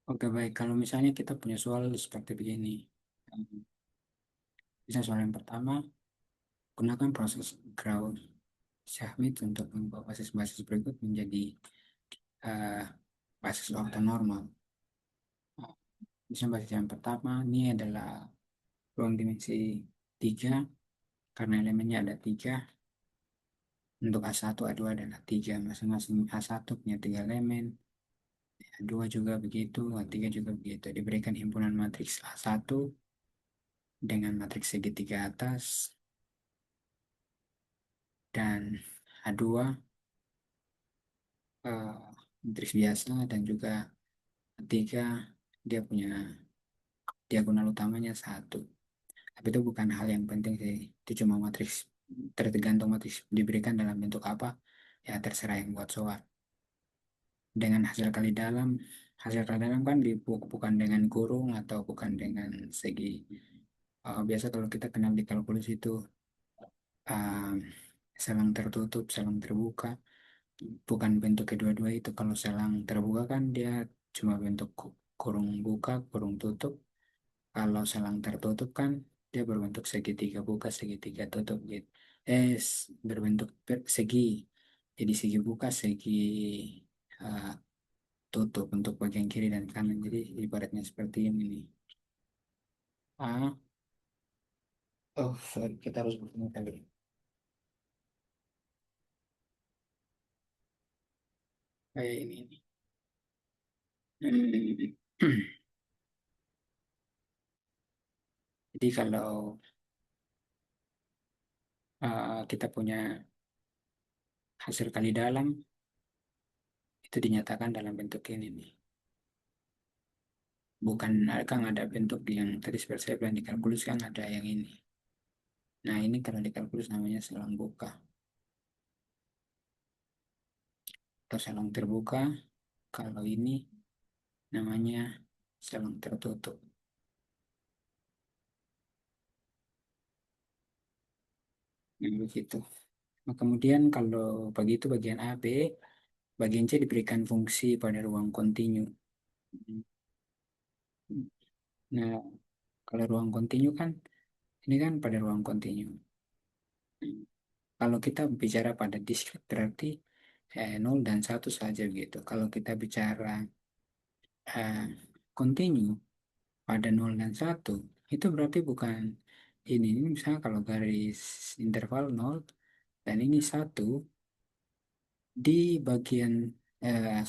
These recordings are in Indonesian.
Oke, baik. Kalau misalnya kita punya soal seperti begini. Bisa soal yang pertama, gunakan proses Gauss-Schmidt untuk membuat basis-basis berikut menjadi eh, basis ortonormal. Nah, misalnya basis yang pertama, ini adalah ruang dimensi 3, karena elemennya ada 3. Untuk A1, A2 adalah 3. Masing-masing A1 punya 3 elemen. A2 juga begitu, A3 juga begitu. Diberikan himpunan matriks A1 dengan matriks segitiga atas dan A2 eh, matriks biasa, dan juga A3 dia punya diagonal utamanya 1. Tapi itu bukan hal yang penting sih. Itu cuma matriks, tergantung matriks diberikan dalam bentuk apa, ya terserah yang buat soal. Dengan hasil kali dalam kan bukan dengan kurung atau bukan dengan segi. Biasa kalau kita kenal di kalkulus itu eh, selang tertutup, selang terbuka. Bukan bentuk kedua-dua itu. Kalau selang terbuka kan dia cuma bentuk kurung buka, kurung tutup. Kalau selang tertutup kan dia berbentuk segitiga buka, segitiga tutup gitu. Berbentuk segi. Jadi segi buka, segi eh, tutup untuk bagian kiri dan kanan. Jadi ibaratnya seperti ini nih. Ah, oh sorry, kita harus bertemu kali. Kayak ini nih. Jadi kalau kita punya hasil kali dalam, itu dinyatakan dalam bentuk ini nih. Bukan, kan ada bentuk yang tadi seperti saya bilang di kalkulus kan ada yang ini. Nah ini kalau di kalkulus namanya selang buka atau selang terbuka. Kalau ini namanya selang tertutup. Nah, begitu. Nah, kemudian kalau begitu bagian A, B, bagian C diberikan fungsi pada ruang kontinu. Nah, kalau ruang kontinu kan, ini kan pada ruang kontinu. Kalau kita bicara pada diskrit berarti 0 dan 1 saja gitu. Kalau kita bicara eh, kontinu pada 0 dan 1, itu berarti bukan ini misalnya kalau garis interval 0 dan ini 1 di bagian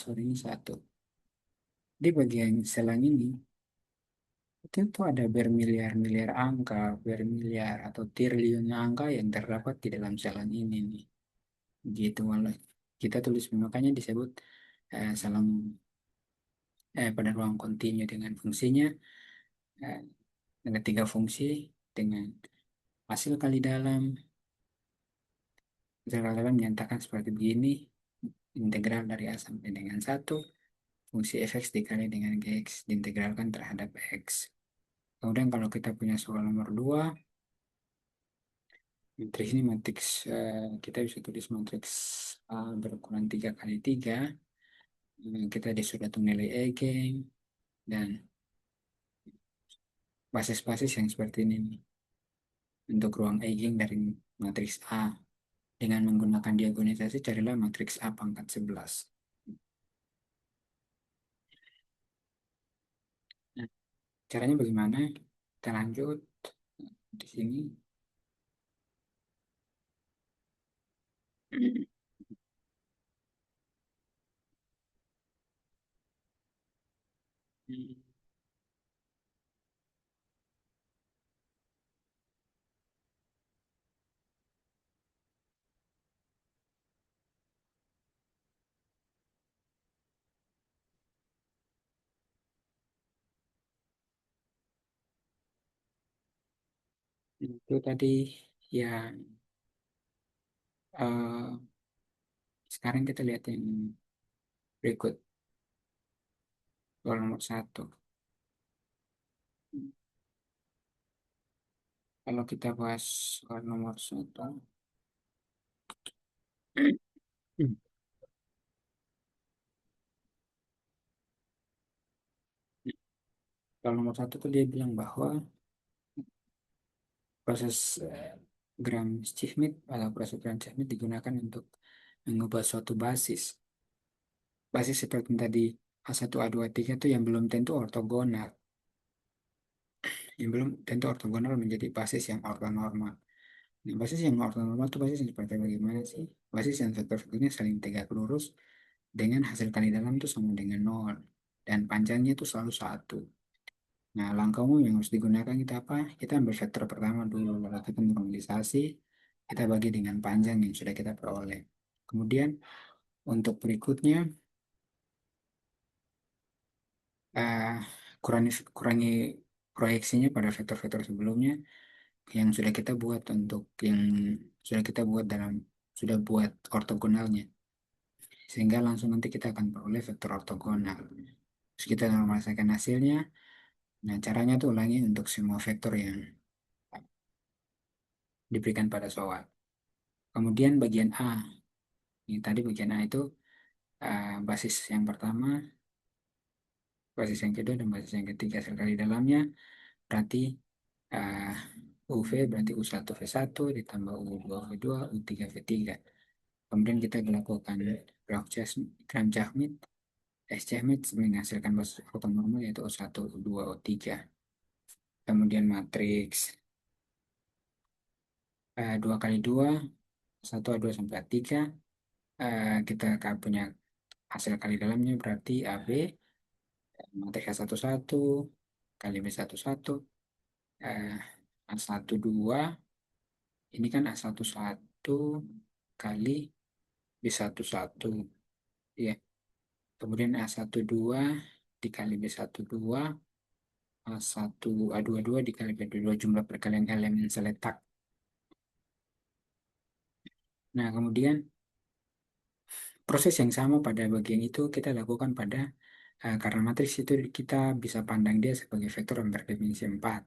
sorry ini 1 di bagian selang ini, itu tuh ada bermiliar-miliar angka, bermiliar atau triliun angka yang terdapat di dalam selang ini nih. Gitu walau kita tulis, makanya disebut selang pada ruang kontinu dengan fungsinya eh, dengan 3 fungsi, dengan hasil kali dalam. Hasil kali dalam menyatakan seperti begini: integral dari A sampai dengan 1 fungsi fx dikali dengan gx diintegralkan terhadap x. Kemudian kalau kita punya soal nomor 2, matriks ini matriks kita bisa tulis matriks A berukuran 3 kali 3. Kita disuruh hitung nilai eigen dan basis-basis yang seperti ini nih. Untuk ruang eigen dari matriks A dengan menggunakan diagonalisasi, carilah matriks A pangkat 11. Nah, caranya bagaimana? Kita lanjut di sini. Itu tadi yang eh, sekarang kita lihat yang berikut, soal nomor 1. Kalau kita bahas soal nomor 1, Kalau nomor satu tuh dia bilang bahwa proses Gram-Schmidt atau proses Gram-Schmidt digunakan untuk mengubah suatu basis. Basis seperti yang tadi A1, A2, A3 itu yang belum tentu ortogonal. Yang belum tentu ortogonal menjadi basis yang ortonormal. Nah, basis yang ortonormal itu basis yang seperti bagaimana sih? Basis yang vektor-vektornya saling tegak lurus dengan hasil kali dalam itu sama dengan nol. Dan panjangnya itu selalu satu. Nah, langkah umum yang harus digunakan kita apa? Kita ambil vektor pertama dulu, lalu kita normalisasi, kita bagi dengan panjang yang sudah kita peroleh. Kemudian untuk berikutnya, eh, kurangi proyeksinya pada vektor-vektor sebelumnya yang sudah kita buat untuk yang sudah kita buat dalam sudah buat ortogonalnya, sehingga langsung nanti kita akan peroleh vektor ortogonal. Terus kita normalisasikan hasilnya. Nah, caranya tuh ulangi untuk semua vektor yang diberikan pada soal. Kemudian bagian A. Ini tadi bagian A itu basis yang pertama, basis yang kedua, dan basis yang ketiga. Sekali dalamnya berarti uh, UV berarti U1 V1 ditambah U2 V2, U3 V3. Kemudian kita lakukan Gram-Schmidt, S-Schmidt menghasilkan basis ortonormal yaitu O1, O2, O3. Kemudian matriks 2 kali 2, 1, A2 sampai A3. Kita akan punya hasil kali dalamnya berarti AB, matriks A11 kali B11, eh, A12, ini kan A11 kali B11, ya. Kemudian A12 dikali B12, A22 dikali B22, jumlah perkalian elemen seletak. Nah, kemudian proses yang sama pada bagian itu kita lakukan pada karena matriks itu kita bisa pandang dia sebagai vektor yang berdimensi 4.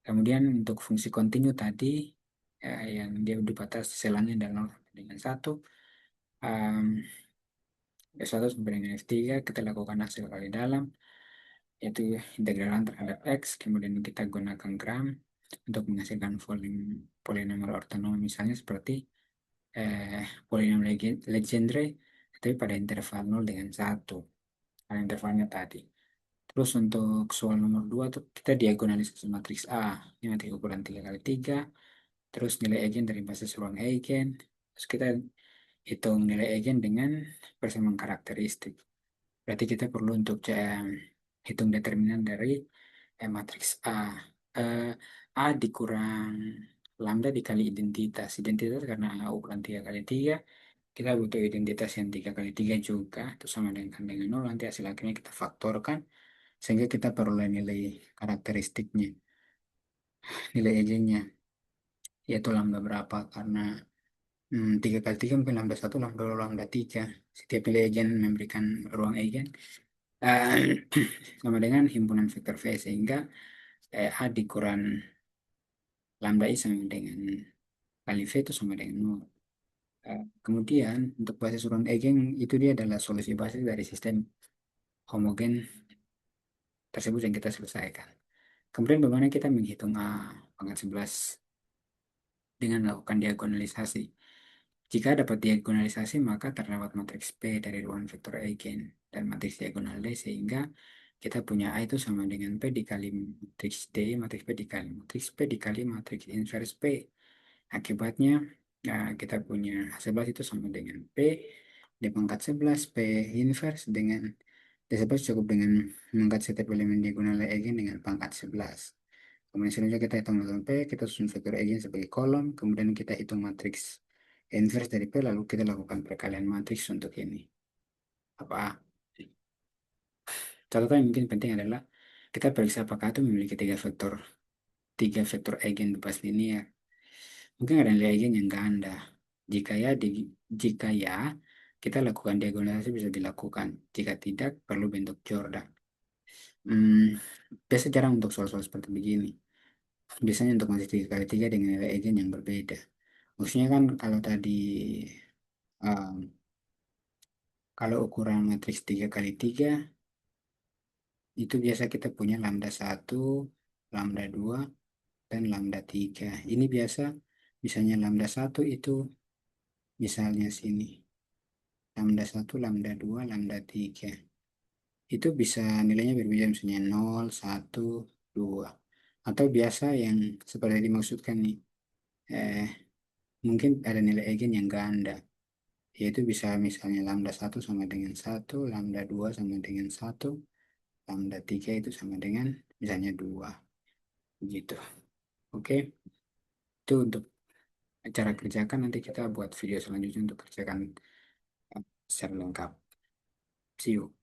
Kemudian untuk fungsi kontinu tadi yang dia dibatasi selangnya dan 0 sampai dengan 1, um, S1 sampai dengan F3 kita lakukan hasil kali dalam yaitu integralan terhadap X, kemudian kita gunakan gram untuk menghasilkan volume polinomial ortonormal misalnya seperti polinomial Legendre tapi pada interval 0 dengan 1 pada intervalnya tadi. Terus untuk soal nomor 2 tuh kita diagonalisasi matriks A. Ini matriks ukuran 3 kali 3. Terus nilai eigen dari basis ruang eigen. Terus kita hitung nilai eigen dengan persamaan karakteristik. Berarti kita perlu untuk hitung determinan dari matriks A. A dikurang lambda dikali identitas. Identitas karena A ukuran 3 kali 3. Kita butuh identitas yang 3 kali 3 juga. Itu sama dengan 0. Nanti hasil akhirnya kita faktorkan. Sehingga kita peroleh nilai karakteristiknya. Nilai eigennya. Yaitu lambda berapa. Karena 3 kali 3 mungkin lambda 1, lambda 2, lambda 3. Setiap nilai eigen memberikan ruang eigen eh, sama dengan himpunan vektor V, sehingga A dikurang lambda I sama dengan kali V itu sama dengan 0. Kemudian untuk basis ruang eigen itu dia adalah solusi basis dari sistem homogen tersebut yang kita selesaikan. Kemudian bagaimana kita menghitung A pangkat 11 dengan melakukan diagonalisasi. Jika dapat diagonalisasi, maka terdapat matriks P dari ruang vektor eigen dan matriks diagonal D, sehingga kita punya A itu sama dengan P dikali matriks D, matriks P dikali matriks P dikali matriks inverse P. Akibatnya, kita punya A11 itu sama dengan P di pangkat 11, P inverse dengan D11 cukup dengan mengangkat setiap elemen diagonal eigen dengan pangkat 11. Kemudian selanjutnya kita hitung langsung P, kita susun vektor eigen sebagai kolom, kemudian kita hitung matriks inverse dari P, lalu kita lakukan perkalian matriks untuk ini. Apa? Catatan yang mungkin penting adalah kita periksa apakah itu memiliki tiga vektor eigen bebas linear. Mungkin ada nilai eigen yang ganda. Jika ya, jika ya, kita lakukan diagonalisasi bisa dilakukan. Jika tidak, perlu bentuk Jordan. Hmm, biasa jarang untuk soal-soal seperti begini. Biasanya untuk masih 3 kali 3 dengan nilai eigen yang berbeda. Maksudnya kan um, kalau ukuran matriks 3 kali 3 itu biasa kita punya lambda satu, lambda 2 dan lambda 3. Ini biasa misalnya lambda satu itu misalnya sini. Lambda satu, lambda 2, lambda 3. Itu bisa nilainya berbeda misalnya 0, 1, 2. Atau biasa yang seperti dimaksudkan nih. Eh, Mungkin ada nilai eigen yang ganda. Yaitu bisa misalnya lambda satu sama dengan satu, lambda 2 sama dengan satu, lambda 3 itu sama dengan misalnya 2. Gitu. Oke, itu untuk cara kerjakan. Nanti kita buat video selanjutnya untuk kerjakan secara lengkap. See you.